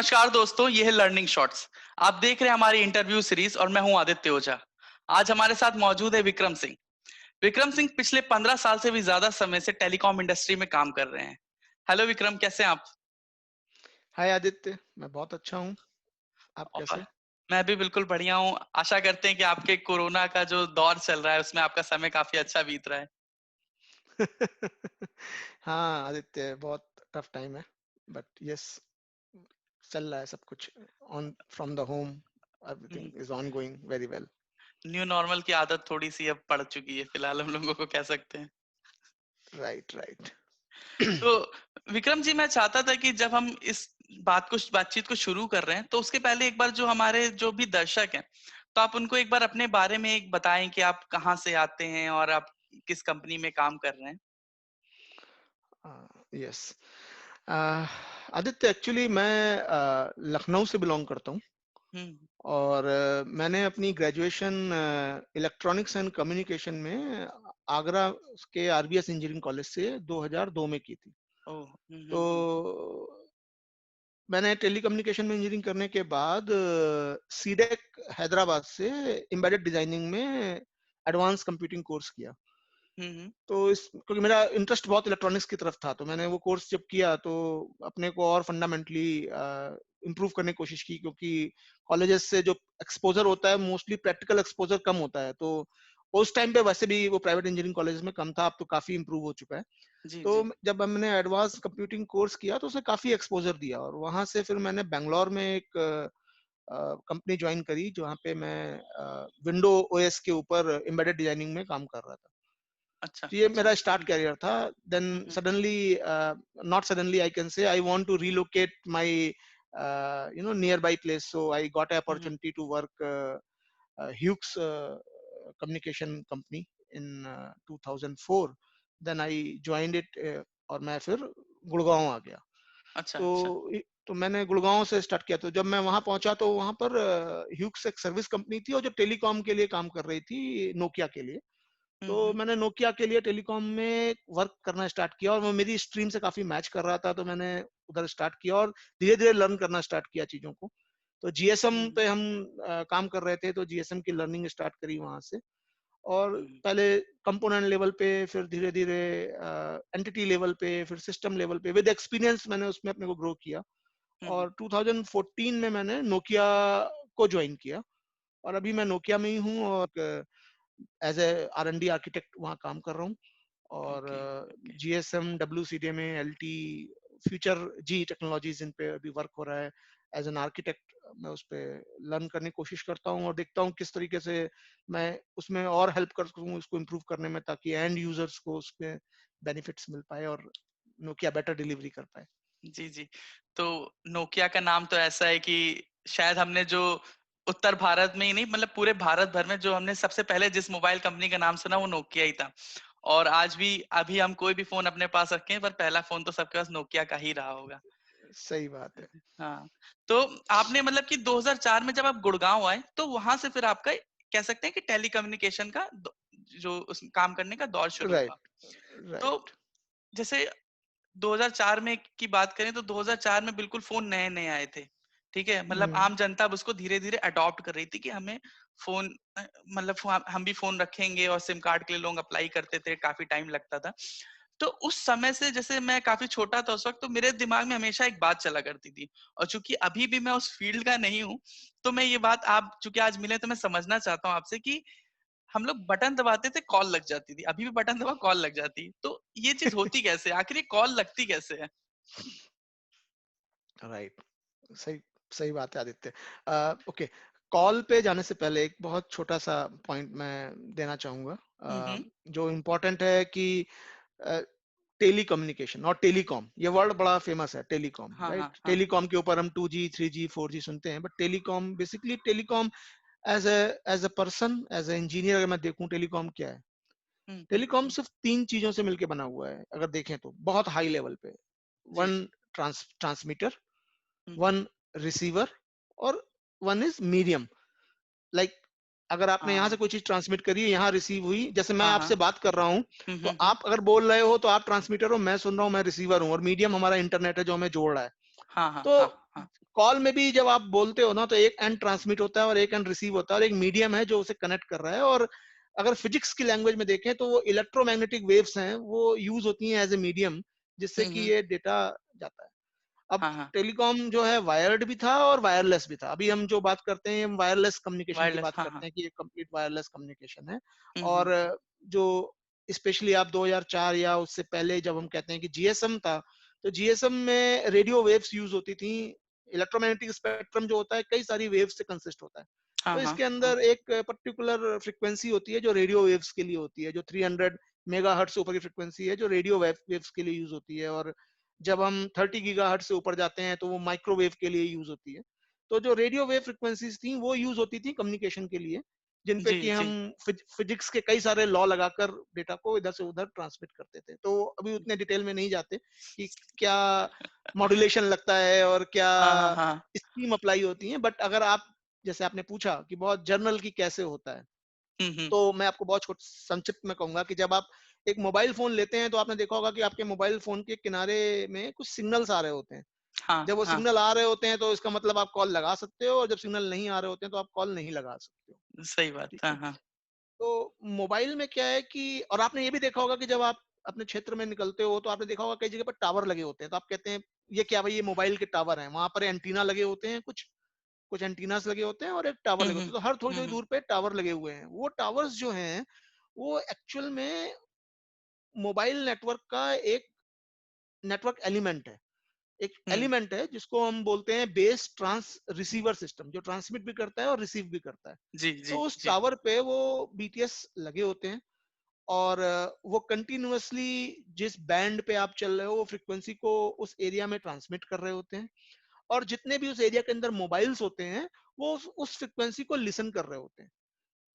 नमस्कार दोस्तों, ये है लर्निंग शॉट्स। आप देख रहे हैं हमारी इंटरव्यू सीरीज और मैं हूं आदित्य ओझा। आज हमारे साथ मौजूद है विक्रम सिंह। विक्रम सिंह पिछले 15 साल से भी ज्यादा समय से टेलीकॉम इंडस्ट्री में काम कर रहे हैं। हेलो विक्रम, कैसे हैं आप? हाय आदित्य, मैं बहुत अच्छा हूँ। आप और कैसे? मैं भी बिल्कुल बढ़िया हूँ। आशा करते हैं कि आपके कोरोना का जो दौर चल रहा है उसमें आपका समय काफी अच्छा बीत रहा है। हाँ आदित्य, बहुत टफ टाइम है, बट यस, चल रहा है सब कुछ। On from the home, everything is on going very well. New normal की आदत थोड़ी सी अब पड़ चुकी है फिलहाल हम लोगों को, कह सकते हैं। Right right. तो विक्रम जी, मैं चाहता था कि जब हम इस बातचीत को शुरू कर रहे हैं तो उसके पहले एक बार जो हमारे जो भी दर्शक हैं, तो आप उनको एक बार अपने बारे में एक बताएं कि आप कहाँ से आते हैं और आप किस कंपनी में काम कर रहे हैं। यस आदित्य, एक्चुअली मैं लखनऊ से बिलोंग करता हूँ। हम्म। और मैंने अपनी ग्रेजुएशन इलेक्ट्रॉनिक्स एंड कम्युनिकेशन में आगरा के आरबीएस इंजीनियरिंग कॉलेज से 2002 में की थी। ओह। तो मैंने टेलीकम्युनिकेशन में इंजीनियरिंग करने के बाद सीडेक हैदराबाद से एम्बेडेड डिजाइनिंग में एडवांस कंप्यूटिंग कोर्स किया। हम्म। तो इस क्योंकि मेरा इंटरेस्ट बहुत इलेक्ट्रॉनिक्स की तरफ था, तो मैंने वो कोर्स जब किया तो अपने को और फंडामेंटली इम्प्रूव करने की कोशिश की, क्योंकि कॉलेजेस से जो एक्सपोजर होता है मोस्टली प्रैक्टिकल एक्सपोजर कम होता है। तो उस टाइम पे वैसे भी वो प्राइवेट इंजीनियरिंग कॉलेज में कम था, अब तो काफी इम्प्रूव हो चुका है। जी तो जी। जब हमने एडवांस कंप्यूटिंग कोर्स किया तो उसने काफी एक्सपोजर दिया, और वहां से फिर मैंने बैंगलोर में एक कंपनी ज्वाइन करी जहाँ पे मैं विंडो ओएस के ऊपर एम्बेडेड डिजाइनिंग में काम कर रहा था। अच्छा तो ये अच्छा। मेरा स्टार्ट कैरियर था। Then hmm suddenly, not suddenly, I can say I want to relocate my near by place, so I got a hmm opportunity to work Hughes communication company in 2004. Then I joined it, और मैं फिर गुड़गांव आ गया। अच्छा तो अच्छा। तो मैंने गुड़गांव से स्टार्ट किया। तो जब मैं वहां पहुंचा तो वहां पर ह्यूक्स एक सर्विस कंपनी थी और जो टेलीकॉम के लिए काम कर रही थी, नोकिया के लिए। तो हम्म। मैंने नोकिया के लिए टेलीकॉम में वर्क करना स्टार्ट किया, और वो मेरी स्ट्रीम से काफी मैच कर रहा था, तो मैंने उधर स्टार्ट किया और धीरे धीरे लर्न करना स्टार्ट किया चीजों को। तो जीएसएम हम्म पे हम काम कर रहे थे, तो जीएसएम की लर्निंग स्टार्ट करी वहां से। और हम्म पहले कंपोनेंट लेवल पे, फिर धीरे धीरे एंटिटी लेवल पे, फिर सिस्टम लेवल पे, विद एक्सपीरियंस मैंने उसमें अपने को ग्रो किया। हम्म। और 2014 में मैंने नोकिया को ज्वाइन किया, और अभी मैं नोकिया में ही हूँ, और एज ए R&D आर्किटेक्ट वहाँ काम कर रहा हूँ। और okay okay. GSM, WCDMA, LTE, future G technologies, इन पे अभी वर्क हो रहा है। एज एन आर्किटेक्ट मैं उस पे लर्न करने की कोशिश करता हूँ, और देखता हूँ किस तरीके से मैं उसमें और हेल्प कर सकूँ उसको इम्प्रूव करने में, ताकि एंड यूजर्स को उसमें बेनिफिट्स मिल पाए और नोकिया बेटर डिलीवरी कर पाए। जी जी। तो नोकिया का नाम तो ऐसा है कि शायद हमने जो उत्तर भारत में ही नहीं, मतलब पूरे भारत भर में जो हमने सबसे पहले जिस मोबाइल कंपनी का नाम सुना वो नोकिया ही था। और आज भी अभी हम कोई भी फोन अपने पास रखें पर पहला फोन तो सबके पास नोकिया का ही रहा होगा। सही बात है। हाँ। तो आपने मतलब कि 2004 में जब आप गुड़गांव आए तो वहां से फिर आपका कह सकते हैं कि टेलीकम्युनिकेशन का जो उस काम करने का दौर शुरू हुआ। राइट तो राइट। जैसे 2004 में की बात करें तो 2004 में बिल्कुल फोन नए नए आए थे। ठीक है, मतलब हम्म आम जनता अब उसको धीरे धीरे अडॉप्ट कर रही थी कि हमें फोन, मतलब हम भी फोन रखेंगे, और सिम कार्ड के लिए लोग अप्लाई करते थे, काफी टाइम लगता था। तो उस समय से, जैसे मैं काफी छोटा था उस वक्त, तो मेरे दिमाग में हमेशा एक बात चला करती थी। और चूंकि अभी भी मैं उस फील्ड का नहीं हूँ, तो मैं ये बात, आप चूंकि आज मिले तो मैं समझना चाहता हूँ आपसे कि हम लोग बटन दबाते थे, कॉल लग जाती थी, अभी भी बटन दबा कॉल लग जाती है, तो ये चीज होती कैसे है? आखिर ये कॉल लगती कैसे है? राइट। सही सही बात है आदित्य। ओके, कॉल पे जाने से पहले एक बहुत छोटा सा पॉइंट मैं देना चाहूंगा, हम्म। जो इम्पोर्टेंट है कि टेली कम्युनिकेशन और टेलीकॉम, ये वर्ड बड़ा फेमस है, टेलीकॉम, हाँ हाँ राइट। हाँ। टेलीकॉम के ऊपर हम 2G 3G 4G सुनते हैं, but telecom basically, telecom as a person, as a engineer अगर मैं देखूं, टेलीकॉम क्या है? Telecom hmm. सिर्फ तीन चीजों से मिलकर बना हुआ है, अगर देखें तो बहुत हाई लेवल पे। जी वन जी। ट्रांसमीटर, हम्म। वन रिसीवर, और वन इज मीडियम। लाइक अगर आपने यहाँ से हाँ कोई चीज ट्रांसमिट करी है, यहाँ रिसीव हुई, जैसे मैं हाँ हाँ। आपसे बात कर रहा हूँ, तो आप अगर बोल रहे हो तो आप ट्रांसमीटर हो, मैं सुन रहा हूँ, मैं रिसीवर हूँ, और मीडियम हमारा इंटरनेट है जो हमें जोड़ रहा है। हाँ हाँ तो हाँ। हाँ। कॉल में भी जब आप बोलते हो ना, तो एक एंड ट्रांसमिट होता है और एक एंड रिसीव होता है, और एक मीडियम है जो उसे कनेक्ट कर रहा है। और अगर फिजिक्स की लैंग्वेज में देखें तो वो इलेक्ट्रोमैग्नेटिक वेव्स हैं, वो यूज होती हैं एज ए मीडियम, जिससे कि हुँ। ये डेटा जाता है। अब हाँ, हाँ। टेलीकॉम जो है वायर्ड भी था और वायरलेस भी था। अभी हम जो बात करते हैं, हम वायरलेस कम्युनिकेशन की वायरलेस बात हाँ, करते हाँ। हैं कि ये कंप्लीट वायरलेस कम्युनिकेशन है। हुँ, हुँ। और जो स्पेशली आप 2004 या उससे पहले जब हम कहते हैं कि जीएसएम था, तो जीएसएम में रेडियो वेव्स यूज होती थी। इलेक्ट्रोमैग्नेटिक स्पेक्ट्रम जो होता है कई सारी वेव्स से कंसिस्ट होता है। हाँ, तो हाँ, इसके हाँ। अंदर एक पर्टिकुलर फ्रीक्वेंसी होती है जो रेडियो वेव्स के लिए होती है, जो 300 मेगाहर्ट्ज से ऊपर की फ्रीक्वेंसी है, जो रेडियो वेव्स के लिए यूज होती है। और जब हम 30 गीगाहर्ट्ज से ऊपर जाते हैं तो वो माइक्रोवेव के लिए यूज होती है। तो जो रेडियो वेव फ्रीक्वेंसीज थी वो यूज होती थी कम्युनिकेशन के लिए, जिन पे जी, कि हम जी। फिजिक्स के कई सारे लॉ लगाकर डेटा को इधर से उधर ट्रांसमिट करते थे। तो अभी उतने डिटेल में नहीं जाते कि क्या मॉड्यूलेशन लगता है और क्या हाँ, हाँ, हाँ। स्कीम अप्लाई होती है। बट अगर आप, जैसे आपने पूछा कि बहुत जर्नल की कैसे होता है, हुँ, हुँ। तो मैं आपको बहुत संक्षिप्त में कहूंगा कि जब आप एक मोबाइल फोन लेते हैं तो आपने देखा होगा कि आपके मोबाइल फोन के किनारे में कुछ सिग्नल्स आ रहे होते हैं। हाँ, जब वो हाँ। सिग्नल आ रहे होते हैं तो इसका मतलब आप कॉल लगा सकते हो, और जब सिग्नल नहीं आ रहे होते हैं तो आप कॉल नहीं लगा सकते हो। सही बात। ठीक हाँ, है। हाँ। तो मोबाइल में क्या है कि, और आपने ये भी देखा होगा कि जब आप अपने क्षेत्र में निकलते हो तो आपने देखा होगा कई जगह पर टावर लगे होते हैं, तो आप कहते हैं ये क्या भाई, ये मोबाइल के टावर हैं। वहां पर एंटीना लगे होते हैं, कुछ कुछ एंटीनास लगे होते हैं और एक टावर हुँ, लगे हुँ। होते हैं। तो हर थोड़ी हुँ, थोड़ी हुँ। दूर पे टावर लगे हुए हैं। वो टावर्स जो हैं वो एक्चुअल में मोबाइल नेटवर्क का एक नेटवर्क एलिमेंट है। एक हुँ। एलिमेंट है जिसको हम बोलते हैं बेस ट्रांस रिसीवर सिस्टम, जो ट्रांसमिट भी करता है और रिसीव भी करता है। जी, तो जी, उस जी। टावर पे वो बीटीएस लगे होते हैं, और वो कंटिन्यूअसली जिस बैंड पे आप चल रहे हो वो फ्रीक्वेंसी को उस एरिया में ट्रांसमिट कर रहे होते हैं। और जितने भी उस एरिया के अंदर मोबाइल्स होते हैं वो उस फ्रीक्वेंसी को लिसन कर रहे होते हैं।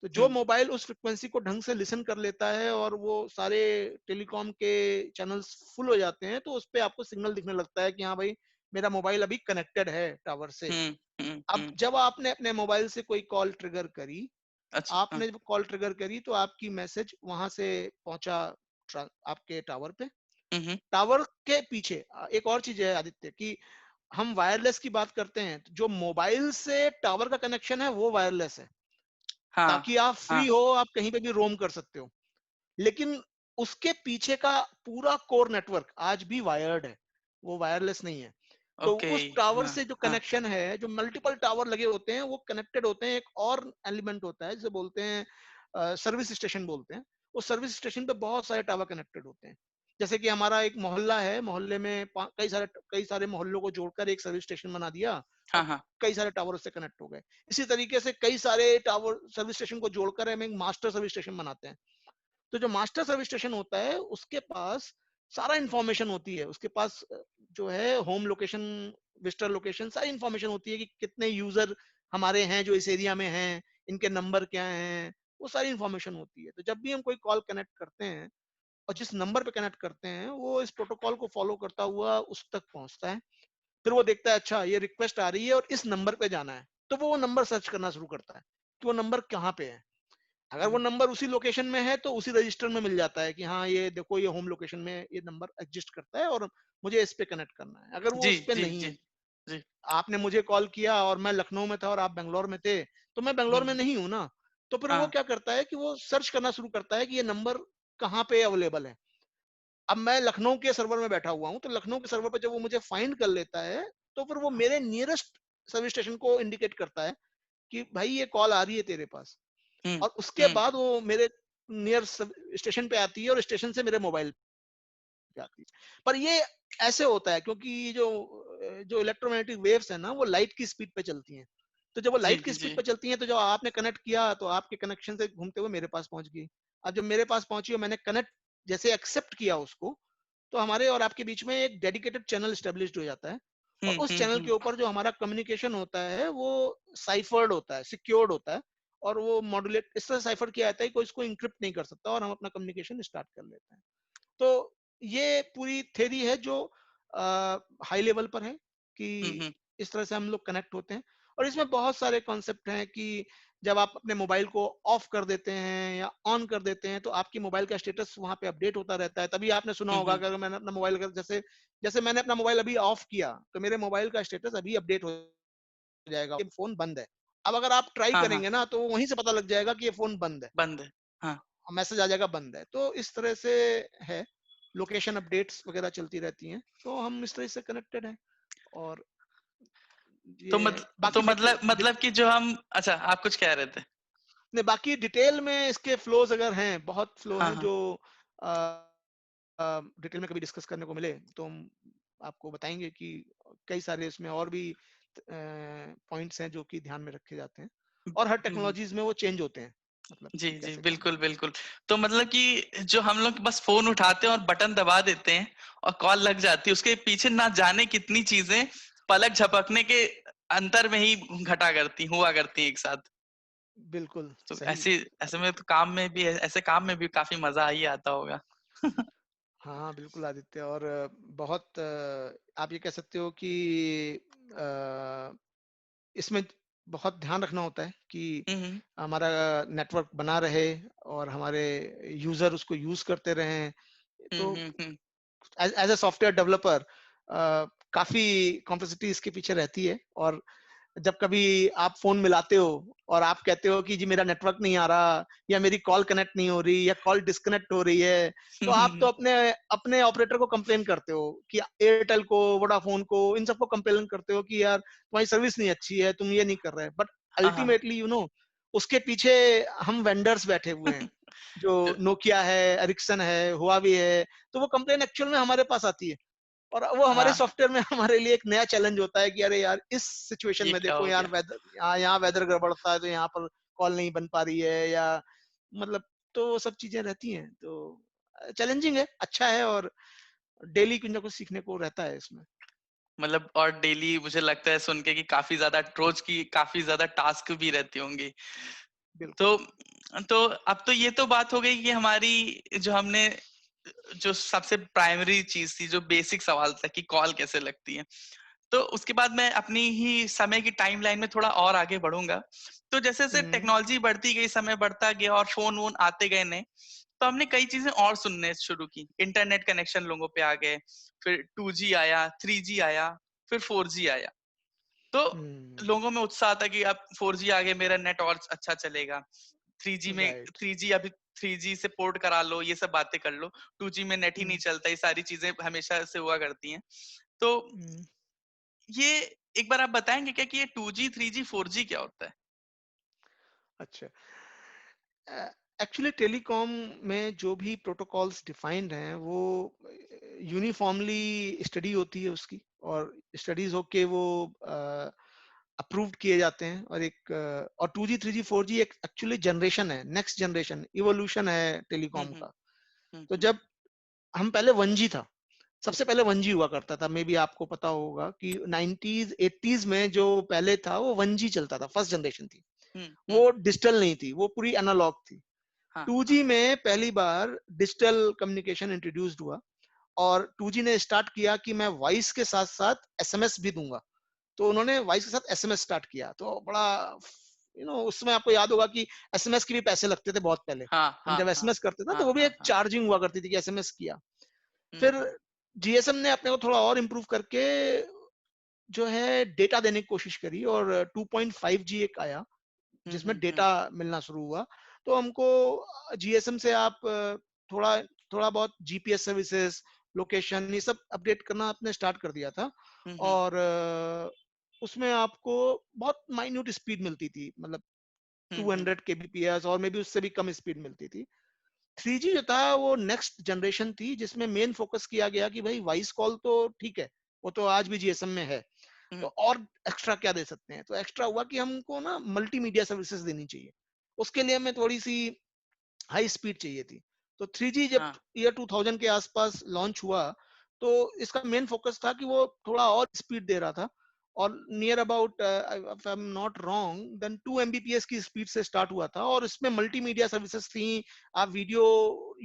तो जो हुँ। मोबाइल उस फ्रीक्वेंसी को ढंग से लिसन कर लेता है और वो सारे टेलीकॉम के चैनल्स फुल हो जाते हैं, तो उस पे आपको सिग्नल दिखने लगता है कि हाँ भाई, मेरा मोबाइल अभी कनेक्टेड है टावर से। हुँ, हुँ, अब हुँ। जब आपने अपने मोबाइल से कोई कॉल ट्रिगर करी, अच्छा, हाँ। आपने जब कॉल ट्रिगर करी तो आपकी मैसेज वहां से पहुंचा आपके टावर पे। हुँ, हुँ। टावर के पीछे एक और चीज है आदित्य, कि हम वायरलेस की बात करते हैं, तो जो मोबाइल से टावर का कनेक्शन है वो वायरलेस है, हाँ, ताकि आप फ्री हाँ। हो, आप कहीं पे भी रोम कर सकते हो। लेकिन उसके पीछे का पूरा कोर नेटवर्क आज भी वायर्ड है, वो वायरलेस नहीं है। तो ओके। उस टावर हाँ, से जो हाँ। कनेक्शन है, जो मल्टीपल टावर लगे होते हैं वो कनेक्टेड होते हैं। एक और एलिमेंट होता है जिसे बोलते हैं सर्विस स्टेशन बोलते हैं। उस सर्विस स्टेशन पे बहुत सारे टावर कनेक्टेड होते हैं। जैसे कि हमारा एक मोहल्ला है, मोहल्ले में कई सारे मोहल्लों को जोड़कर एक सर्विस स्टेशन बना दिया, हाँ, और हाँ। कई सारे टावर उससे कनेक्ट हो गए। इसी तरीके से कई सारे टावर सर्विस स्टेशन को जोड़कर हम एक मास्टर सर्विस स्टेशन बनाते हैं। तो जो मास्टर सर्विस स्टेशन होता है उसके पास सारा इंफॉर्मेशन होती है। उसके पास जो है होम लोकेशन, विजिटर लोकेशन, सारी इंफॉर्मेशन होती है कि कितने यूजर हमारे हैं जो इस एरिया में हैं, इनके नंबर क्या हैं, वो सारी इंफॉर्मेशन होती है। तो जब भी हम कोई कॉल कनेक्ट करते हैं और जिस नंबर पे कनेक्ट करते हैं, वो इस प्रोटोकॉल को फॉलो करता हुआ उस तक पहुंचता है। फिर वो देखता है अच्छा ये रिक्वेस्ट आ रही है और इस नंबर पे जाना है, तो वो नंबर सर्च करना शुरू करता है कि वो नंबर कहाँ पे है। अगर वो हुँ। नंबर उसी लोकेशन में है तो उसी रजिस्टर में मिल जाता है कि हाँ ये देखो, ये होम लोकेशन में ये नंबर एग्जिस्ट करता है और मुझे इस पे कनेक्ट करना है। अगर वो जी, उस पे जी, नहीं जी, है, जी। आपने मुझे कॉल किया और मैं लखनऊ में था और आप बेंगलोर में थे, तो मैं बेंगलोर में हुँ। नहीं हूँ ना। तो फिर वो हाँ। क्या करता है कि वो सर्च करना शुरू करता है कि ये नंबर कहाँ पे अवेलेबल है। अब मैं लखनऊ के सर्वर में बैठा हुआ हूँ, तो लखनऊ के सर्वर पे जब वो मुझे फाइंड कर लेता है, तो फिर वो मेरे नियरेस्ट सर्विस स्टेशन को इंडिकेट करता है कि भाई ये कॉल आ रही है तेरे पास। हुँ, और उसके हुँ। बाद वो मेरे नियर स्टेशन पे आती है और स्टेशन से मेरे मोबाइल पे आती है। पर ये ऐसे होता है क्योंकि जो इलेक्ट्रोमैग्नेटिक वेव्स है ना, वो लाइट की स्पीड पे चलती हैं। तो जब वो जी, लाइट की जी, स्पीड जी। पे चलती हैं, तो जब आपने कनेक्ट किया तो आपके कनेक्शन से घूमते हुए मेरे पास पहुंच गई। अब जब मेरे पास पहुंची और मैंने कनेक्ट जैसे एक्सेप्ट किया उसको, तो हमारे और आपके बीच में एक डेडिकेटेड चैनल स्टेब्लिश्ड हो जाता है। और हुँ, उस हुँ, चैनल हुँ। के ऊपर जो हमारा कम्युनिकेशन होता है वो साइफर्ड होता है, सिक्योर्ड होता है। और वो मॉड्यूलेट इस तरह साइफर किया जाता है कि कोई इसको इंक्रिप्ट नहीं कर सकता, और हम अपना कम्युनिकेशन स्टार्ट कर लेते हैं। तो ये पूरी थ्योरी है जो हाई लेवल पर है, कि हुँ, हुँ। इस तरह से हम लोग कनेक्ट होते हैं। और इसमें बहुत सारे कॉन्सेप्ट हैं कि जब आप अपने मोबाइल को ऑफ कर देते हैं या ऑन कर देते हैं तो आपकी मोबाइल का स्टेटस वहां पे अपडेट होता रहता है। तभी आपने सुना हुँ, होगा हुँ। कि अगर मैंने अपना मोबाइल जैसे जैसे मैंने अपना मोबाइल अभी ऑफ किया तो मेरे मोबाइल का स्टेटस अभी अपडेट हो जाएगा, ये फोन बंद है। अब अगर आप ट्राई हाँ, हाँ, करेंगे ना तो वहीं से पता लग जाएगा कि ये फोन बंद है, बंद है। हाँ, मैसेज आ जाएगा बंद है। तो इस तरह से है, लोकेशन अपडेट्स वगैरह चलती रहती हैं, तो हम इस तरह से कनेक्टेड हैं। और तो ये तो बाकी मतलब कि जो हम अच्छा, आप कुछ कह रहे थे? नहीं, बाकी डिटेल में इसके फ्लोज अगर हैं, बहुत फ्लो हाँ, हैं हाँ। जो डिटेल में कभी डिस्कस करने को मिले तो हम आपको बताएंगे कि कई सारे इसमें और भी पॉइंट्स हैं जो कि ध्यान में रखे जाते हैं, और हर हुँ, हुँ। टेक्नोलॉजीज में वो चेंज होते हैं, मतलब जी, कि जी, कैसे काम बिल्कुल, करते बिल्कुल। तो मतलब कि जो हम लोग बस फ़ोन उठाते हैं और बटन दबा देते हैं और कॉल लग जाती है, उसके पीछे ना जाने कितनी चीज़ें पलक झपकने के अंतर में ही हुआ करती हैं एक साथ। हैं। बिल्कुल तो सही, ऐसे में आदित्य। तो काम में भी ऐसे काम में भी काफ़ी मज़ा ही आता होगा। हाँ, बिल्कुल आदित्य। और बहुत आप ये कह सकते हो कि अ, इसमें बहुत ध्यान रखना होता है कि हुँ, हुँ। हमारा नेटवर्क बना रहे और हमारे यूजर उसको यूज करते रहें। हुँ, तो हुँ, हुँ। As as a software developer काफी कॉम्प्लेक्सिटी इसके पीछे रहती है। और जब कभी आप फोन मिलाते हो और आप कहते हो कि जी मेरा नेटवर्क नहीं आ रहा, या मेरी कॉल कनेक्ट नहीं हो रही, या कॉल डिस्कनेक्ट हो रही है, तो आप तो अपने अपने ऑपरेटर को कंप्लेन करते हो कि एयरटेल को, वोडाफोन को, इन सबको कंप्लेन करते हो कि यार तुम्हारी सर्विस नहीं अच्छी है, तुम ये नहीं कर रहे। बट हाँ, हाँ। अल्टीमेटली उसके पीछे हम वेंडर्स बैठे हुए हैं, जो ज नोकिया है, एरिक्सन है, हुआवी है। तो वो कंप्लेन एक्चुअल में हमारे पास आती है, और वो हमारे हाँ, सॉफ्टवेयर में हमारे लिए एक नया चैलेंज होता है कि अरे यार इस सिचुएशन ये में क्या देखो हो यार गया? वेदर, यहाँ वेदर गड़बड़ता है तो यहाँ पर कॉल नहीं बन पा रही है, या मतलब, तो वो सब चीजें रहती हैं। तो चैलेंजिंग है, अच्छा है, और डेली कुछ ना कुछ सीखने को रहता है इसमें। मतलब और डेली मुझे लगता है सुन के कि काफ़ी ज़्यादा रोज़ की काफ़ी ज़्यादा टास्क भी रहती होंगी। बिल्कुल। तो अब तो ये तो बात हो गई कि हमारी जो हमने जो सबसे प्राइमरी चीज थी, जो बेसिक सवाल था कि कॉल कैसे लगती है। तो उसके बाद मैं अपनी ही समय की टाइमलाइन में थोड़ा और आगे बढ़ूंगा। तो जैसे जैसे हम्म। टेक्नोलॉजी बढ़ती गई, समय बढ़ता गया और फोन वोन आते गए नए, तो हमने कई चीजें और सुनने शुरू की। इंटरनेट कनेक्शन लोगों पे आ गए, फिर 2G आया, 3G आया, फिर 4G आया। तो हम्म। लोगों में उत्साह था कि अब 4G आ गया, मेरा नेट और अच्छा चलेगा। 3G में राइट। 3G अभी 3G से पोर्ट करा लो, ये सब बातें कर लो। 2G में नेट ही नहीं हम्म। चलता, ये सारी चीजें हमेशा से हुआ करती हैं। तो हम्म। ये एक बार आप बताएंगे क्या कि ये 2G 3G 4G क्या होता है? अच्छा, एक्चुअली टेलीकॉम में जो भी प्रोटोकॉल्स डिफाइंड हैं वो यूनिफॉर्मली स्टडी होती है उसकी, और स्टडीज होके वो अप्रूव्ड किए जाते हैं। और और 2G 3G 4G एक एक्चुअली जनरेशन है, नेक्स्ट जनरेशन इवोल्यूशन है हम्म टेलीकॉम हम्म का। तो हम्म जब हम पहले 1G था, सबसे पहले 1G हुआ करता था, मे बी आपको पता होगा कि 90s 80s में जो पहले था वो 1G चलता था, फर्स्ट जनरेशन थी। हम्म। वो डिजिटल नहीं थी, वो पूरी एनालॉग थी। हाँ हाँ। 2G में पहली बार डिजिटल कम्युनिकेशन इंट्रोड्यूस्ड हुआ, और 2G ने स्टार्ट किया कि मैं वॉइस के साथ साथ एसएमएस भी दूंगा। तो उन्होंने वॉइस के साथ एसएमएस स्टार्ट किया, तो बड़ा उसमें आपको याद होगा कि एसएमएस के भी पैसे लगते थे बहुत पहले। हाँ हम हाँ जब हाँ एसएमएस करते थे ना, हाँ तो वो भी हाँ एक हाँ। चार्जिंग हुआ करती थी कि एसएमएस किया। फिर हम्म। जीएसएम ने अपने को थोड़ा और इम्प्रूव करके जो है डेटा देने की कोशिश करी, और 2.5G एक आया जिसमें हम्म। डेटा मिलना शुरू हुआ। तो हमको जीएसएम से आप थोड़ा थोड़ा बहुत जीपीएस सर्विसेज, लोकेशन, ये सब अपडेट करना आपने स्टार्ट कर दिया था। हम्म और उसमें आपको बहुत माइन्यूट स्पीड मिलती थी, मतलब हम्म 200 kbps, और मे बी उससे भी कम स्पीड मिलती थी। 3G जो था वो नेक्स्ट जनरेशन थी, जिसमें मेन फोकस किया गया कि भाई वॉइस कॉल तो ठीक है, वो तो आज भी जीएसएम में है, तो हम्म। और एक्स्ट्रा क्या दे सकते हैं। तो एक्स्ट्रा हुआ कि हमको ना मल्टीमीडिया सर्विसेज देनी चाहिए, उसके लिए हमें थोड़ी सी हाई स्पीड चाहिए थी। तो 3G जब हाँ। ईयर 2000 के आसपास लॉन्च हुआ, तो इसका मेन फोकस था कि वो थोड़ा और स्पीड दे रहा था, और near about if I am not wrong then 2 Mbps की स्पीड से स्टार्ट हुआ था, और इसमें मल्टीमीडिया सर्विसेज थी। आप वीडियो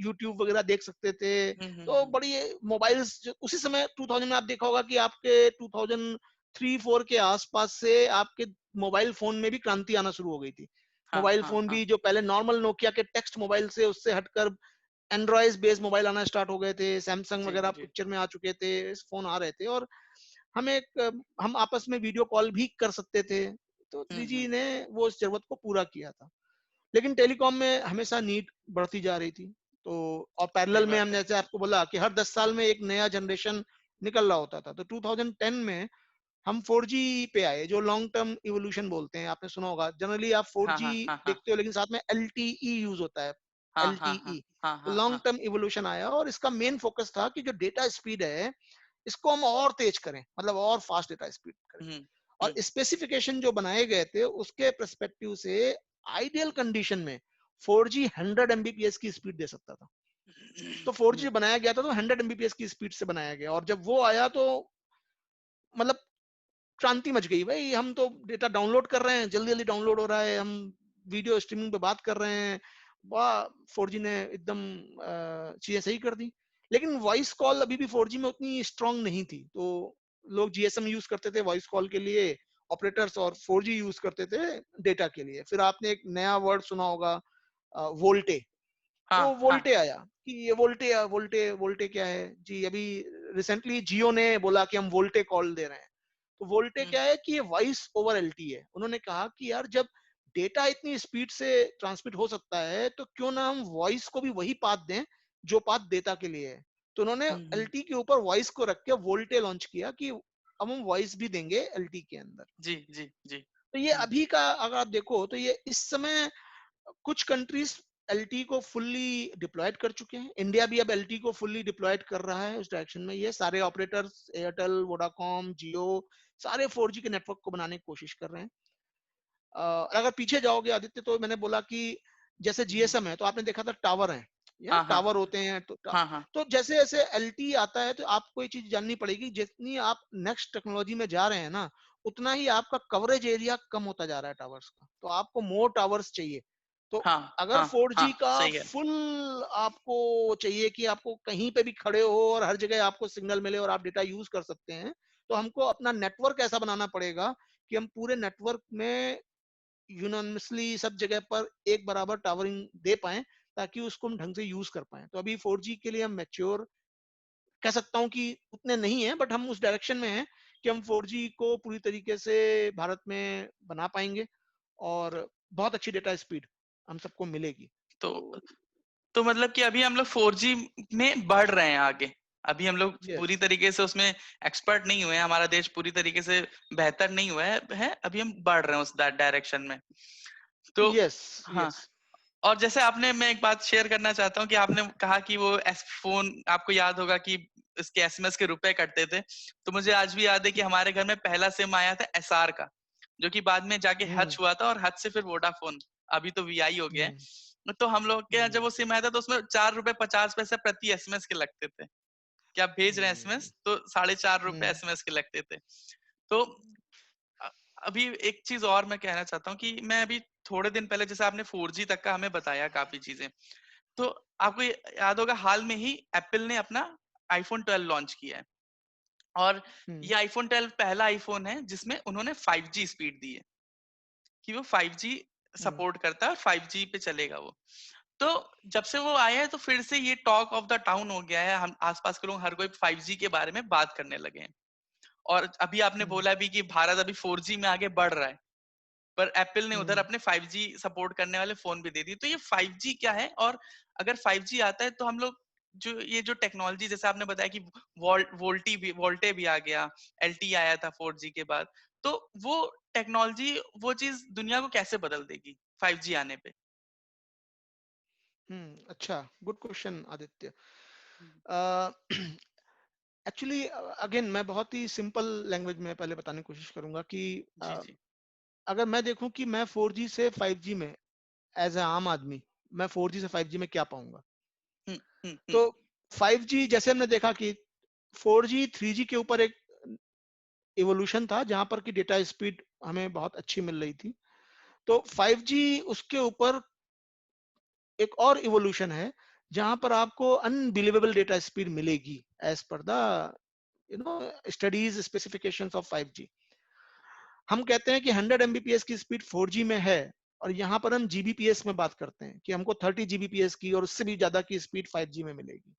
यूट्यूब वगैरह देख सकते थे। तो हम्म। बड़ी मोबाइल्स उसी समय 2000 में आप देखा होगा कि आपके 2003-4 के आसपास से आपके मोबाइल फोन में भी क्रांति आना शुरू हो गई थी। हाँ, मोबाइल हाँ, फोन हाँ। भी जो पहले नॉर्मल नोकिया के टेक्स्ट मोबाइल से उससे हटकर एंड्रॉइड बेस्ड मोबाइल आना स्टार्ट हो गए थे, सैमसंग जी, वगैरह जी। पिक्चर में आ चुके थे, फोन आ रहे थे, और हम आपस में वीडियो कॉल भी कर सकते थे। तो हुँ, 3G हुँ। ने वो इस जरूरत को पूरा किया था। लेकिन टेलीकॉम में हमेशा नीड बढ़ती जा रही थी। तो और सही पैरेलल में बात हम है। जैसे आपको बोला कि हर 10 साल में एक नया जनरेशन निकल रहा होता था। तो 2010 में हम 4G पे आए, जो लॉन्ग टर्म इवोल्यूशन बोलते हैं, आपने सुना होगा। जनरली आप हाँ, 4G हाँ, हाँ, हाँ। देखते हो लेकिन साथ में LTE यूज होता है, हाँ, हाँ, हाँ। LTE। हाँ, तो हाँ, लॉन्ग हाँ। टर्म इवोल्यूशन आया और इसका मेन फोकस था कि जो डेटा स्पीड है इसको हम और तेज करें, मतलब और फास्ट डेटा स्पीड करें। हुँ, और हुँ। स्पेसिफिकेशन जो बनाए गए थे उसके पर्सपेक्टिव से आइडियल कंडीशन में 4G 100 एमबीपीएस की स्पीड दे सकता था। तो 4G हुँ, बनाया गया था तो 100 एमबीपीएस की स्पीड से बनाया गया, और जब वो आया तो मतलब क्रांति मच गई। भाई हम तो डेटा डाउनलोड कर रहे हैं, जल्दी जल्दी डाउनलोड हो रहा है, हम वीडियो स्ट्रीमिंग पे बात कर रहे हैं, वाह 4G ने एकदम चीजें सही कर दी। लेकिन वॉइस कॉल अभी भी 4G में उतनी स्ट्रांग नहीं थी, तो लोग GSM यूज करते थे वॉइस कॉल के लिए, ऑपरेटर्स, और 4G यूज करते थे डेटा के लिए। फिर आपने एक नया वर्ड सुना होगा, वोल्टे। हाँ, तो हाँ। वोल्टे आया कि ये वोल्टे वोल्टे वोल्टे क्या है जी? अभी रिसेंटली जियो ने बोला कि हम वोल्टे कॉल दे रहे हैं। तो वोल्टे हुँ, क्या है कि ये वॉइस ओवर एलटी है। उन्होंने कहा कि यार जब डेटा इतनी स्पीड से ट्रांसमिट हो सकता है तो क्यों ना हम वॉइस को भी वही पाथ दें जो पाथ डेटा के लिए है। तो उन्होंने हुँ, हुँ। एलटी के ऊपर वॉइस को रख के वोल्टे लॉन्च किया कि अब हम वॉइस भी देंगे एलटी के अंदर। जी, जी, जी। तो ये हुँ, अभी का अगर आप देखो तो ये इस समय कुछ कंट्रीज एलटी को फुल्ली डिप्लॉयड कर चुके हैं। इंडिया भी अब एलटी को फुल्ली डिप्लॉयड कर रहा है, उस डायरेक्शन में ये सारे ऑपरेटर्स, एयरटेल, वोडाकॉम, जियो, सारे 4G के नेटवर्क को बनाने की कोशिश कर रहे हैं। अगर पीछे जाओगे आदित्य, तो मैंने बोला कि जैसे हुँ। जीएसएम है तो आपने देखा था टावर है, या हाँ, हाँ। टावर होते हैं तो हाँ, हाँ। तो जैसे जैसे एलटी आता है तो आपको ये चीज जाननी पड़ेगी, जितनी आप नेक्स्ट टेक्नोलॉजी में जा रहे हैं ना, उतना ही आपका कवरेज एरिया कम होता जा रहा है टावर्स का, तो आपको मोर टावर्स चाहिए। तो हाँ, अगर हाँ, 4G हाँ, का सही है। फुल आपको चाहिए कि आपको कहीं पे भी खड़े हो और हर जगह आपको सिग्नल मिले और आप डेटा यूज कर सकते हैं, तो हमको अपना नेटवर्क ऐसा बनाना पड़ेगा कि हम पूरे नेटवर्क में यूनानिमसली सब जगह पर एक बराबर टावरिंग दे पाएं, ताकि उसको हम ढंग से यूज कर पाएं। तो अभी 4G के लिए हम मैच्योर कह सकता हूं कि उतने नहीं है, बट हम उस डायरेक्शन में हैं कि हम 4G को पूरी तरीके से भारत में बना पाएंगे और बहुत अच्छी डेटा स्पीड हम सबको मिलेगी। तो तो तो मतलब कि अभी हम लोग 4G में बढ़ रहे हैं आगे। अभी हम लोग यस, पूरी तरीके से उसमें एक्सपर्ट नहीं हुए हैं, हमारा देश पूरी तरीके से बेहतर नहीं हुआ है, अभी हम बढ़ रहे हैं उस डायरेक्शन में। तो यस, हाँ, यस। और जैसे आपने, मैं एक बात शेयर करना चाहता हूँ कि आपने कहा कि वो फोन आपको याद होगा कि इसके एसएमएस के रुपए कटते थे। तो मुझे आज भी याद है कि हमारे घर में पहला सिम आया था एसआर का, जो कि बाद में जाके हम्म, हच हुआ था, और हच से फिर वोडाफोन, अभी तो वीआई हो गया हम्म, है। तो हम लोग के यहाँ जब हम्म, वो सिम आया था तो उसमें 4 रुपए 50 पैसे प्रति एसएमएस के लगते थे, कि आप भेज रहे हैं हम्म, एसएमएस तो 4.5 रुपए हम्म, एसएमएस के लगते थे। तो अ, अभी एक चीज और मैं कहना चाहता हूँ कि मैं अभी थोड़े दिन पहले, जैसे आपने 4G तक का हमें बताया काफी चीजें, तो आपको याद होगा हाल में ही एप्पल ने अपना आईफोन 12 लॉन्च किया है। और हम्म, ये आईफोन 12 पहला आईफोन है जिसमें उन्होंने 5G स्पीड दी है, कि वो 5G हम्म, सपोर्ट करता है और 5G पे चलेगा वो। तो जब से वो आया है तो फिर से ये टॉक ऑफ द टाउन हो गया है, हम आसपास के लोग हर कोई 5G के बारे में बात करने लगे हैं। और अभी आपने हम्म, बोला भी कि भारत अभी 4G में आगे बढ़ रहा है, पर एप्पल ने उधर हम्म, अपने 5G सपोर्ट करने वाले फोन भी दे दिए। तो ये 5G क्या है, और अगर 5G आता है तो हम लोग जो ये जो टेक्नोलॉजी, जैसे आपने बताया कि वोल्टे भी आ गया, एलटी आया था 4G के बाद, तो वो टेक्नोलॉजी, वो चीज दुनिया को कैसे बदल देगी 5G आने पे? अच्छा, गुड क्वेश्चन आदित्य। हम्म, एक्चुअली अगेन मैं बहुत ही सिंपल लैंग्वेज में पहले बताने की कोशिश करूंगा कि जी, जी। अगर मैं देखूं कि मैं 4G से 5G में एज ए आम आदमी मैं 4G से 5G में क्या पाऊंगा, हम्म, हम्म, तो 5G जैसे हमने देखा कि 4G 3G के ऊपर एक इवोल्यूशन था जहां पर कि डेटा स्पीड हमें बहुत अच्छी मिल रही थी। तो 5G उसके ऊपर एक और इवोल्यूशन है जहां पर आपको अनबिलीवेबल डेटा स्पीड मिलेगी as per the studies specifications of 5G। हम कहते हैं कि 100 एमबीपीएस की स्पीड 4G में है, और यहाँ पर हम जीबीपीएस में बात करते हैं कि हमको 30 जीबीपीएस की और उससे भी ज्यादा की स्पीड 5G में मिलेगी।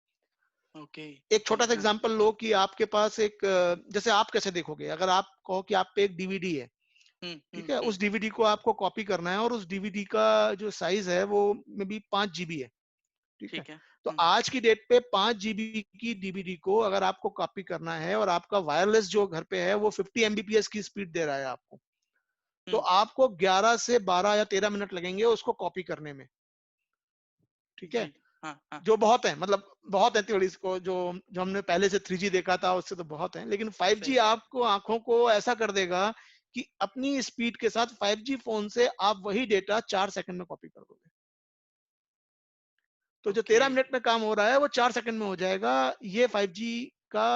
ओके। एक छोटा सा एग्जांपल लो कि आपके पास एक जैसे आप कैसे देखोगे, अगर आप कहो कि आप पे एक डीवीडी है, हुँ, हुँ, ठीक है, हुँ। उस डीवीडी को आपको कॉपी करना है और उस डीवीडी का जो साइज है वो मे बी 5 GB है, ठीक है। ठीक है। तो हुँ, आज की डेट पे 5 GB की डीवीडी को अगर आपको कॉपी करना है और आपका वायरलेस जो घर पे है वो 50 एमबीपीएस की स्पीड दे रहा है आपको, तो हुँ। आपको 11 से 12 या 13 मिनट लगेंगे उसको कॉपी करने में, ठीक है। जी। हाँ, हाँ। जो बहुत है, मतलब बहुत है थोड़ी इसको, जो जो हमने पहले से 3G देखा था उससे तो बहुत है, लेकिन सही 5G बात। आपको आंखों को ऐसा कर देगा कि अपनी स्पीड के साथ 5G फोन से आप वही डेटा 4 सेकंड में कॉपी कर दोगे। तो जो ओके। 13 मिनट में काम हो रहा है वो 4 सेकंड में हो जाएगा। ये 5G का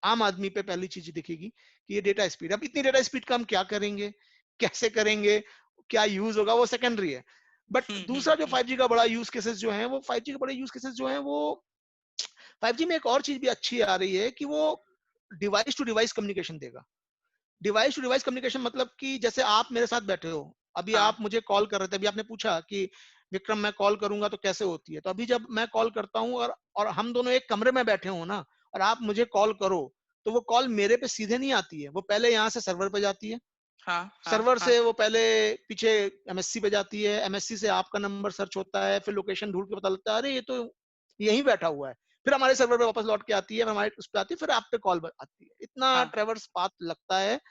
आम आदमी पे पहली चीज दिखेगी कि ये डेटा स्पीड। अब इतनी डेटा स्पीड का हम क्या करेंगे, कैसे करेंगे, क्या यूज होगा, वो सेकेंडरी है। बट हुँ, हुँ, दूसरा जो हुँ। 5G का बड़ा यूज केसेस जो है, वो 5G के बड़े यूज केसेस जो है वो 5G में एक और चीज भी अच्छी आ रही है कि वो डिवाइस टू डिवाइस कम्युनिकेशन देगा। डिवाइस टू डिवाइस कम्युनिकेशन मतलब कि जैसे आप मेरे साथ बैठे हो, अभी हाँ, आप मुझे कॉल कर रहे थे, अभी आपने पूछा कि विक्रम मैं कॉल करूंगा तो कैसे होती है, तो अभी जब मैं कॉल करता हूँ और हम दोनों एक कमरे में बैठे हो ना, और आप मुझे कॉल करो, तो वो कॉल मेरे पे सीधे नहीं आती है, वो पहले यहाँ से सर्वर पे जाती है, हाँ, हाँ, सर्वर हाँ। से वो पहले पीछे एमएससी पे जाती है, एमएससी से आपका नंबर सर्च होता है, फिर लोकेशन ढूंढ के पता लगता है अरे ये तो यहीं बैठा हुआ है, फिर हमारे सर्वर पे वापस लौट के आती है, फिर हमारे उस पे आती है, फिर आप पे कॉल आती है। इतना हाँ। ट्रेवर्स पाथ लगता है, तब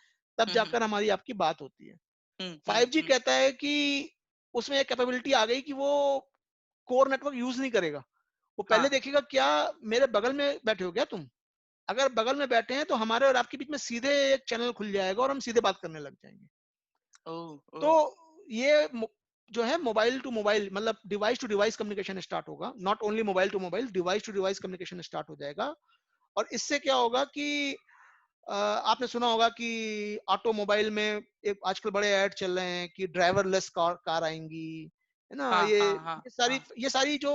हुँ, हुँ। जाकर हमारी आपकी बात होती है। हुँ, हुँ, 5G हुँ। कहता है कि उसमें एक कैपेबिलिटी आ गई कि वो कोर नेटवर्क यूज नहीं करेगा। वो पहले हाँ। देखेगा क्या मेरे बगल में बैठे हो क्या तुम? अगर बगल में बैठे हैं तो हमारे और आपके बीच में सीधे एक चैनल खुल जाएगा और हम सीधे बात करने लग जाएंगे। ओह! तो ओह! ये जो है मोबाइल टू मोबाइल, मतलब device to device communication start होगा। Not only mobile to mobile, device to device communication start हो जाएगा। और इससे क्या होगा कि आपने सुना होगा कि ऑटोमोबाइल में एक आजकल बड़े ऐड चल रहे हैं कि ड्राइवरलेस कार कार आएंगी, है ना। हाँ, ये हाँ, हाँ, ये सारी हाँ। ये सारी जो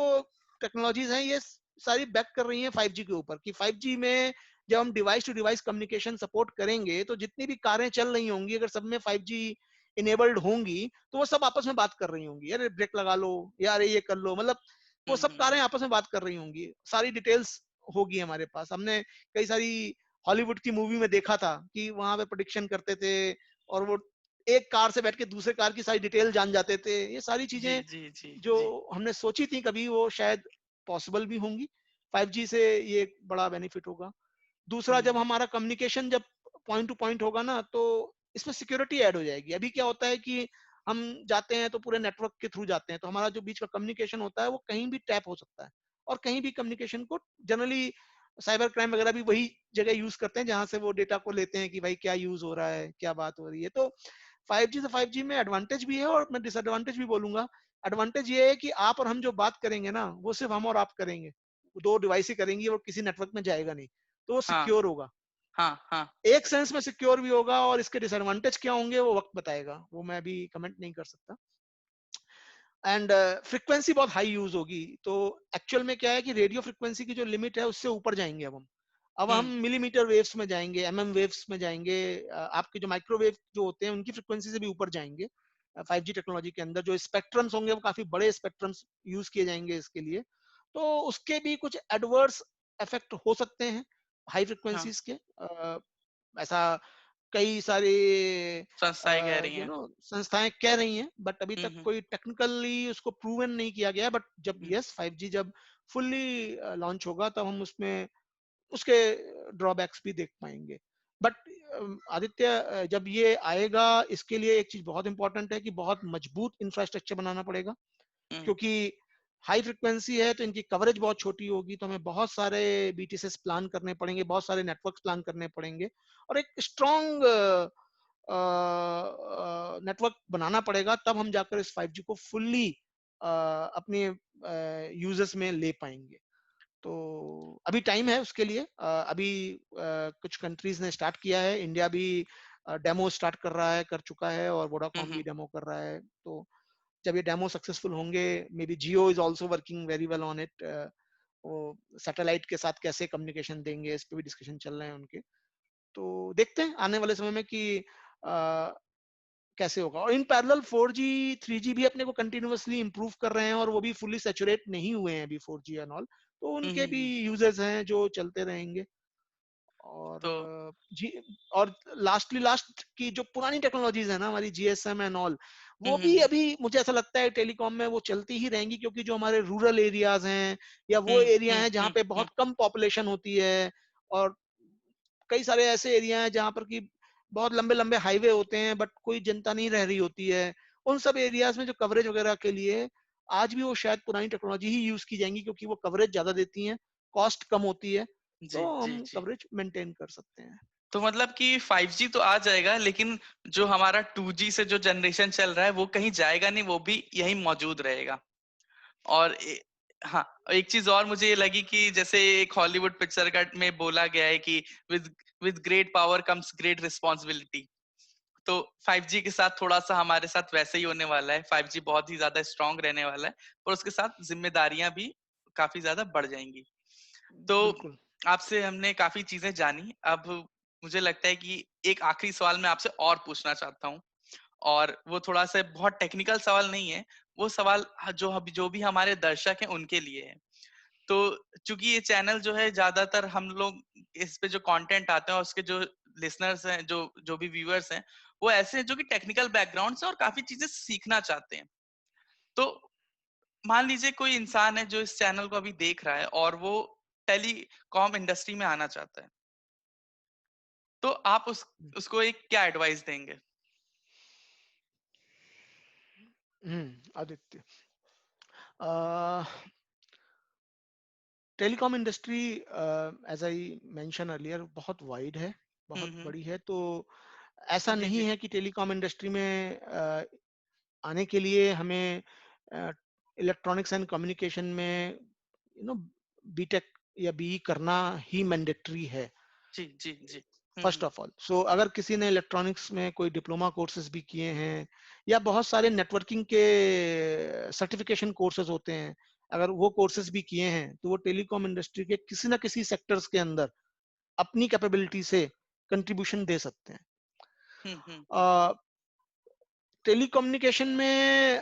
टेक्नोलॉजीज हैं, ये सारी बैक कर रही हैं 5G के ऊपर, कि 5G में जब हम device to device communication support करेंगे तो जितनी भी कारें चल रही होंगी, अगर सब में 5G इनेबल्ड होंगी, तो वो सब आपस में बात कर रही होंगी, अरे ब्रेक लगा लो, यार ये कर लो, मतलब वो हुँ, सब हुँ, कारें हुँ। आपस में बात कर रही होंगी, सारी डिटेल्स होगी हमारे पास। हमने कई सारी हॉलीवुड की मूवी में देखा था कि वहां पे प्रोडिक्शन करते थे और वो एक कार से बैठ के दूसरे कार की सारी डिटेल जान जाते थे। ये सारी जी, चीजें जी, जी, जो जी। हमने सोची थी कभी, वो शायद पॉसिबल भी होंगी। 5G से ये एक बड़ा बेनिफिट होगा। दूसरा, जब हुँ। हमारा कम्युनिकेशन जब पॉइंट टू पॉइंट होगा ना, तो इसमें सिक्योरिटी ऐड हो जाएगी। अभी क्या होता है कि हम जाते हैं तो पूरे नेटवर्क के थ्रू जाते हैं, तो हमारा जो बीच का कम्युनिकेशन होता है वो कहीं भी टैप हो सकता है, और कहीं भी कम्युनिकेशन को जनरली साइबर क्राइम वगैरह भी वही जगह यूज करते हैं जहां से वो डेटा को लेते हैं कि भाई क्या यूज हो रहा है, क्या बात हो रही है। तो 5G से 5G में एडवांटेज भी है और मैं डिसएडवांटेज भी बोलूंगा। एडवांटेज ये है कि आप और हम जो बात करेंगे ना, वो सिर्फ हम और आप करेंगे, दो डिवाइस ही करेंगी, और किसी नेटवर्क में जाएगा नहीं, तो वो हाँ, सिक्योर होगा। हाँ, हाँ। एक सेंस में सिक्योर भी होगा, और इसके डिसएडवांटेज क्या होंगे वो वक्त बताएगा, वो मैं अभी कमेंट नहीं कर सकता। एंड फ्रीक्वेंसी बहुत हाई यूज होगी, तो एक्चुअल में क्या है कि रेडियो फ्रीक्वेंसी की जो लिमिट है उससे ऊपर जाएंगे अब हम हुँ। मिलीमीटर वेव्स में जाएंगे, वेव्स में जाएंगे। आपके जो माइक्रोवेव जो होते हैं उनकी फ्रीक्वेंसी से भी ऊपर जाएंगे। 5G टेक्नोलॉजी के अंदर जो स्पेक्ट्रम्स होंगे वो काफी बड़े स्पेक्ट्रम्स यूज किए जाएंगे इसके लिए, तो उसके भी कुछ एडवर्स इफेक्ट हो सकते हैं हाई हाँ, फ्रिक्वेंसीज के। ऐसा कई सारे संस्थाएँ कह रही हैं। संस्थाएं कह रही हैं, बट अभी हुँ, तक हुँ। कोई टेक्निकली उसको प्रूवन नहीं किया गया। बट जब हुँ। 5G जब फुल्ली लॉन्च होगा, तब हम उसमें उसके ड्रॉबैक्स भी देख पाएंगे। बट आदित्य, जब ये आएगा, इसके लिए एक चीज बहुत इंपॉर्टेंट है कि बहुत मजबूत इंफ्रास्ट्रक्चर बनाना पड़ेगा, हुँ। क्योंकि हाई फ्रिक्वेंसी है तो इनकी कवरेज बहुत छोटी होगी, तो हमें बहुत सारे बीटीएसएस प्लान करने पड़ेंगे, बहुत सारे नेटवर्क प्लान करने पड़ेंगे, और एक स्ट्रॉन्ग नेटवर्क बनाना पड़ेगा, तब हम जाकर इस 5G को फुल्ली अपने यूजर्स में ले पाएंगे। तो अभी टाइम है उसके लिए। अभी कुछ कंट्रीज ने स्टार्ट किया है, इंडिया भी डेमो स्टार्ट कर रहा है, कर चुका है, और हुँ, वोडाकॉन भी हुँ। डेमो कर रहा है। तो जब ये डेमो सक्सेसफुल होंगे, may be Jio is also working very well on it. वो सैटेलाइट के साथ कैसे कम्युनिकेशन देंगे, इस पे भी डिस्कशन चल रहे हैं उनके। तो देखते हैं आने वाले समय में कि कैसे होगा। और इन पैरेलल 4G 3G भी अपने को कंटिन्यूअसली इम्प्रूव कर रहे हैं और वो भी फुली सैचुरेट नहीं हुए हैं अभी 4G एंड ऑल, तो उनके भी हम्म। यूजेस हैं जो चलते रहेंगे। और तो जी, और लास्ट की जो पुरानी टेक्नोलॉजीज है ना हमारी जीएसएम एंड ऑल, वो भी हम्म अभी मुझे ऐसा लगता है टेलीकॉम में वो चलती ही रहेंगी, क्योंकि जो हमारे रूरल एरियाज हैं या वो एरिया हैं जहाँ पे बहुत कम पॉपुलेशन होती है, और कई सारे ऐसे एरिया हैं जहाँ पर कि बहुत लंबे लंबे हाईवे होते हैं बट कोई जनता नहीं रह रही होती है, उन सब एरियाज में जो कवरेज वगैरह के लिए आज भी वो शायद पुरानी टेक्नोलॉजी ही यूज की जाएंगी, क्योंकि वो कवरेज ज्यादा देती हैं, कॉस्ट कम होती है, जी तो जी हम जी। कवरेज मेंटेन कर सकते हैं। तो मतलब कि 5G तो आ जाएगा, लेकिन जो हमारा 2G से जो जनरेशन चल रहा है वो कहीं जाएगा नहीं, वो भी यहीं मौजूद रहेगा। और हाँ, एक चीज और मुझे ये लगी कि जैसे एक हॉलीवुड पिक्चर का में बोला गया है कि with with great power comes great responsibility. तो 5G के साथ थोड़ा सा हमारे साथ वैसे ही होने वाला है। 5G बहुत ही ज्यादा स्ट्रांग रहने वाला है, और उसके साथ जिम्मेदारियां भी काफी ज्यादा बढ़ जाएंगी। तो बिल्कुल। आपसे हमने काफी चीजें जानी। अब मुझे लगता है कि एक आखिरी सवाल मैं आपसे और पूछना चाहता हूँ, और वो थोड़ा सा बहुत टेक्निकल सवाल नहीं है। वो सवाल जो भी हमारे दर्शक हैं उनके लिए है। तो चूंकि ये चैनल जो है, ज्यादातर हम लोग इस पे जो कंटेंट आते हैं और उसके जो लिसनर्स हैं, जो जो भी व्यूअर्स हैं, वो ऐसे हैं जो कि टेक्निकल बैकग्राउंड से और काफी चीजें सीखना चाहते हैं। तो मान लीजिए कोई इंसान है जो इस चैनल को अभी देख रहा है और वो टेलीकॉम इंडस्ट्री में आना चाहता है, तो आप उसको एक क्या एडवाइस देंगे? Aditya, telecom industry as I mention earlier बहुत वाइड है, बहुत हम्म। बड़ी है, तो ऐसा जी नहीं जी। है कि टेलीकॉम इंडस्ट्री में आने के लिए हमें इलेक्ट्रॉनिक्स एंड कम्युनिकेशन में बीटेक या बीई करना ही मैंडेटरी है, जी जी जी। First of all. सो अगर किसी ने इलेक्ट्रॉनिक्स में कोई डिप्लोमा कोर्सेज भी किए हैं या बहुत सारे नेटवर्किंग के सर्टिफिकेशन कोर्सेज होते हैं, अगर वो कोर्सेज भी किए हैं, तो वो टेलीकॉम इंडस्ट्री के किसी ना किसी सेक्टर्स के अंदर अपनी कैपेबिलिटी से कंट्रीब्यूशन दे सकते हैं। हम्म। टेलीकम्युनिकेशन में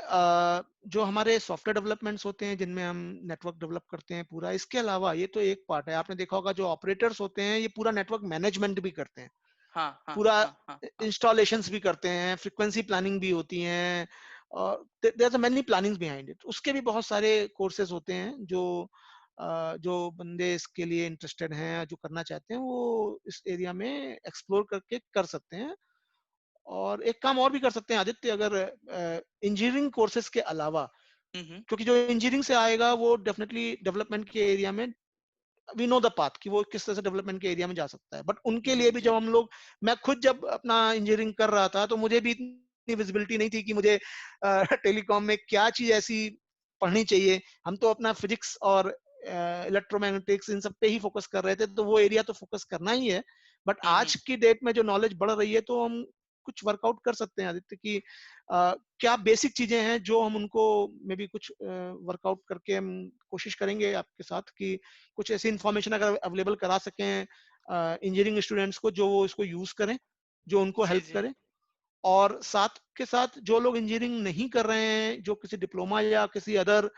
जो हमारे सॉफ्टवेयर डेवलपमेंट्स होते हैं जिनमें हम नेटवर्क डेवलप करते हैं पूरा, इसके अलावा ये तो एक पार्ट है, आपने देखा होगा जो ऑपरेटर्स होते हैं ये पूरा नेटवर्क मैनेजमेंट भी करते हैं, हाँ हाँ पूरा हाँ हाँ हाँ। इंस्टॉलेशंस भी करते हैं, फ्रीक्वेंसी प्लानिंग भी होती हैं, और there are many plannings behind it. उसके भी बहुत सारे कोर्सेज होते हैं जो बंदे इसके लिए इंटरेस्टेड हैं, जो करना चाहते हैं, वो इस एरिया में एक्सप्लोर करके कर सकते हैं। और एक काम और भी कर सकते हैं आदित्य, अगर इंजीनियरिंग कोर्सेज के अलावा, हम्म। क्योंकि जो इंजीनियरिंग से आएगा वो डेफिनेटली डेवलपमेंट के एरिया में वी नो द पाथ कि वो किस तरह से डेवलपमेंट के एरिया में जा सकता है, बट उनके जी लिए भी जी। जब हम लोग, मैं खुद जब अपना इंजीनियरिंग कर रहा था तो मुझे भी इतनी विजिबिलिटी नहीं थी कि मुझे टेलीकॉम में क्या चीज ऐसी पढ़नी चाहिए। हम तो अपना फिजिक्स और इलेक्ट्रोमैग्नेटिक्स इन सब पे ही फोकस कर रहे थे, तो वो एरिया तो फोकस करना ही है। बट हम्म। आज की डेट में जो नॉलेज बढ़ रही है, तो हम कुछ वर्कआउट कर सकते हैं आदित्य कि क्या बेसिक चीजें हैं जो हम उनको मे बी कुछ वर्कआउट करके हम कोशिश करेंगे आपके साथ कि कुछ ऐसी इंफॉर्मेशन अगर अवेलेबल करा सकें इंजीनियरिंग स्टूडेंट्स को, जो वो इसको यूज करें, जो उनको जी हेल्प जी। करे। और साथ के साथ जो लोग इंजीनियरिंग नहीं कर रहे हैं, जो किसी डिप्लोमा या किसी अदर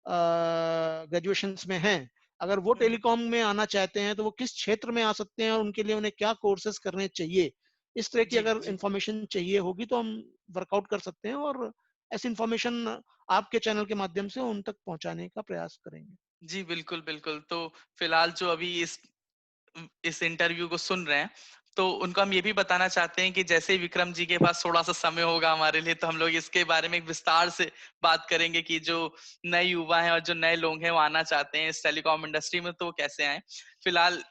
ग्रेजुएशंस में हैं, अगर वो हम्म। टेलीकॉम में आना चाहते हैं तो वो किस क्षेत्र में आ सकते हैं और उनके लिए उन्हें क्या कोर्सेज करने चाहिए, इस तरह की जी अगर जी। इंफॉर्मेशन चाहिए होगी तो हम वर्कआउट कर सकते हैं और ऐसी इंफॉर्मेशन आपके चैनल के माध्यम से उन तक पहुंचाने का प्रयास करेंगे। जी बिल्कुल बिल्कुल। तो फिलहाल जो अभी इस इंटरव्यू को सुन रहे हैं, तो उनको हम ये भी बताना चाहते हैं कि जैसे ही विक्रम जी के पास थोड़ा सा समय होगा हमारे लिए, तो हम लोग इसके बारे में एक विस्तार से बात करेंगे कि जो नए युवा हैं और जो नए लोग हैं वो आना चाहते हैं इस टेलीकॉम इंडस्ट्री में, तो वो कैसे आए। फिलहाल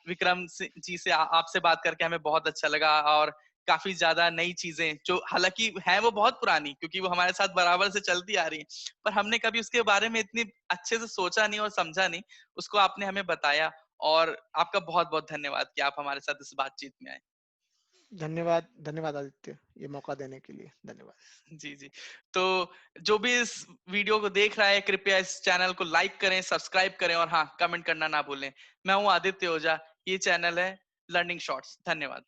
जी से आपसे बात करके हमें बहुत अच्छा लगा, और काफी ज्यादा नई चीजें जो हालांकि है वो बहुत पुरानी, क्योंकि वो हमारे साथ बराबर से चलती आ रही है, पर हमने कभी उसके बारे में इतनी अच्छे से सोचा नहीं और समझा नहीं, उसको आपने हमें बताया। और आपका बहुत बहुत धन्यवाद कि आप हमारे साथ इस बातचीत में आए। धन्यवाद, धन्यवाद आदित्य, ये मौका देने के लिए धन्यवाद। जी जी। तो जो भी इस वीडियो को देख रहा है, कृपया इस चैनल को लाइक करें, सब्सक्राइब करें, और हाँ, कमेंट करना ना भूलें। मैं हूँ आदित्य ओझा, ये चैनल है लर्निंग शॉर्ट्स। धन्यवाद।